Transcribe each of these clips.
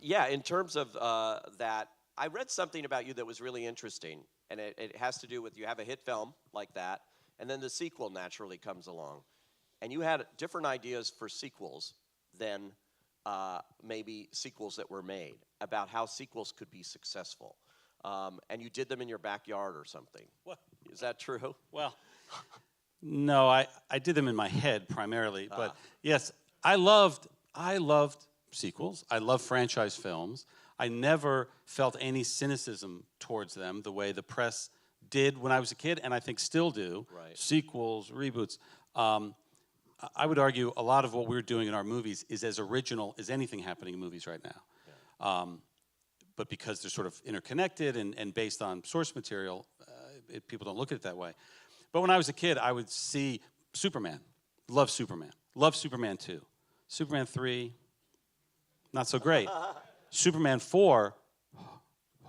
Yeah, in terms of that, I read something about you that was really interesting, and it has to do with you have a hit film like that, and then the sequel naturally comes along. And you had different ideas for sequels than maybe sequels that were made, about how sequels could be successful. And you did them in your backyard or something. What? Is that true? Well, no, I did them in my head primarily, but yes, I loved sequels. I love franchise films. I never felt any cynicism towards them the way the press did when I was a kid, and I think still do. Right. Sequels, reboots. I would argue a lot of what we're doing in our movies is as original as anything happening in movies right now. Yeah. But because they're sort of interconnected and based on source material, people don't look at it that way. But when I was a kid, I would see Superman. Love Superman. Love Superman 2. Superman 3, not so great. Superman 4,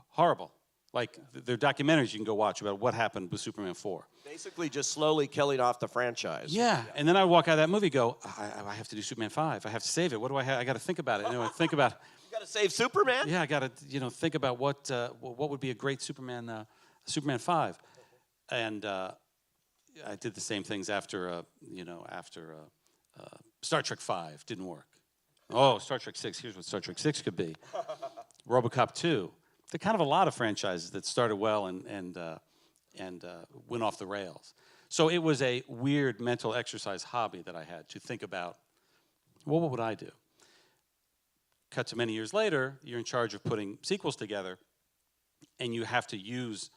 horrible. Like, there are documentaries you can go watch about what happened with Superman 4. Basically just slowly killing off the franchise. Yeah, and then I walk out of that movie go, I have to do Superman 5. I have to save it. What do I have? I got to think about it. Think about... You got to save Superman? Yeah, I got to think about what would be a great Superman 5. And I did the same things after Star Trek 5 didn't work. Oh, Star Trek 6, here's what Star Trek 6 could be. RoboCop 2. There are kind of a lot of franchises that started well and went off the rails. So it was a weird mental exercise hobby that I had to think about, well, what would I do? Cut to many years later, you're in charge of putting sequels together, and you have to use,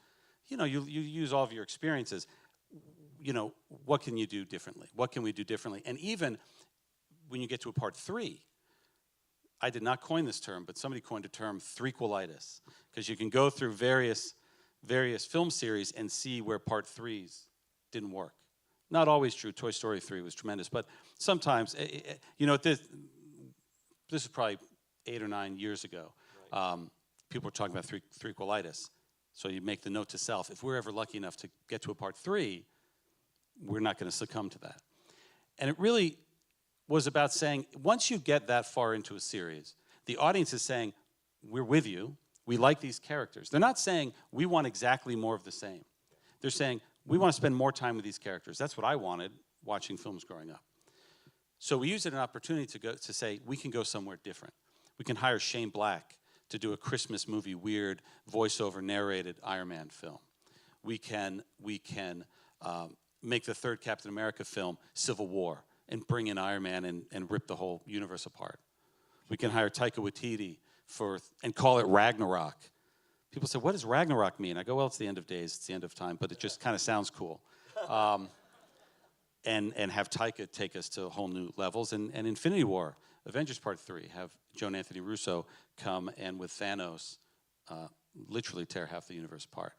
you use all of your experiences. What can you do differently? What can we do differently? And even when you get to a part 3, I did not coin this term, but somebody coined a term, threequelitis, because you can go through various film series and see where part 3s didn't work. Not always true. Toy Story 3 was tremendous, but sometimes, this is probably 8 or 9 years ago. Right. People were talking about threequelitis. So you make the note to self, if we're ever lucky enough to get to a part 3, we're not going to succumb to that. And it really was about saying, once you get that far into a series, the audience is saying, we're with you, we like these characters. They're not saying, we want exactly more of the same. They're saying, we want to spend more time with these characters. That's what I wanted watching films growing up. So we used it as an opportunity to say, we can go somewhere different. We can hire Shane Black to do a Christmas movie, weird, voiceover narrated Iron Man film. We can make the third Captain America film Civil War and bring in Iron Man and rip the whole universe apart. We can hire Taika Waititi and call it Ragnarok. People say, what does Ragnarok mean? I go, well, it's the end of days, it's the end of time, but it just kind of sounds cool. And have Taika take us to whole new levels. And Infinity War, Avengers Part 3, have Joe and Anthony Russo come and with Thanos literally tear half the universe apart.